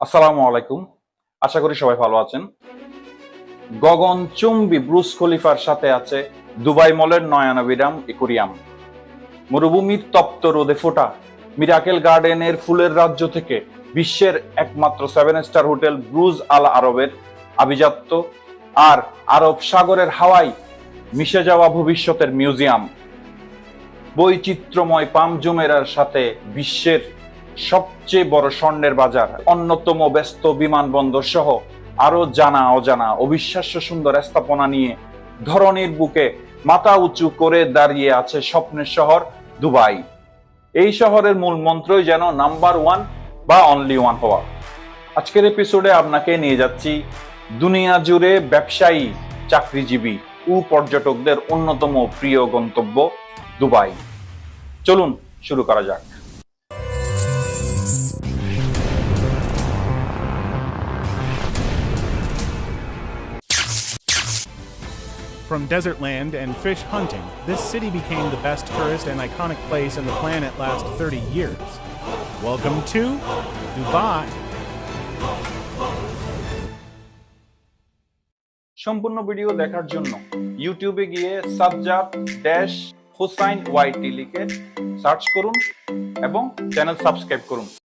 আসসালামু আলাইকুম। আশা করি সবাই ভালো আছেন। গগনচুম্বী ব্রুস খলিফার সাথে আছে দুবাই মলের নয়নাভিরাম একুরিয়াম। মরুভূমির তপ্ত রোদে ফোটা মিরাকেল গার্ডেনের ফুলের রাজ্য থেকে বিশ্বের একমাত্র 7 স্টার হোটেল ব্রুজ আল আরবের আভিজাত্য, আর আরব সাগরের হাওয়ায় মিশে যাওয়া ভবিষ্যতের মিউজিয়াম। বৈচিত্র্যময় পাম জুমেরার সাথে বিশ্বের সবচেয়ে বড় স্বর্ণের বাজার, অন্যতম ব্যস্ত বিমানবন্দর সহ আরো জানা অজানা অবিশ্বাস্য সুন্দর স্থাপনা নিয়ে ধরনীর বুকে মাথা উঁচু করে দাঁড়িয়ে আছে স্বপ্নের শহর দুবাই। এই শহরের মূল মন্ত্রই যেন নাম্বার ওয়ান বা অনলি ওয়ান হওয়া। আজকের এপিসোডে আপনাকে নিয়ে যাচ্ছি দুনিয়া জুড়ে ব্যবসায়ী, চাকরিজীবী ও পর্যটকদের অন্যতম প্রিয় গন্তব্য দুবাই। চলুন শুরু করা যাক। From desert land and fish hunting, this city became the best tourist and iconic place on the planet last 30 years. Welcome to Dubai. সম্পূর্ণ ভিডিও দেখার জন্য ইউটিউবে গিয়ে সাজ্জাদ-হোসাইন ওয়াইটি লিখে সার্চ করুন এবং চ্যানেল সাবস্ক্রাইব করুন।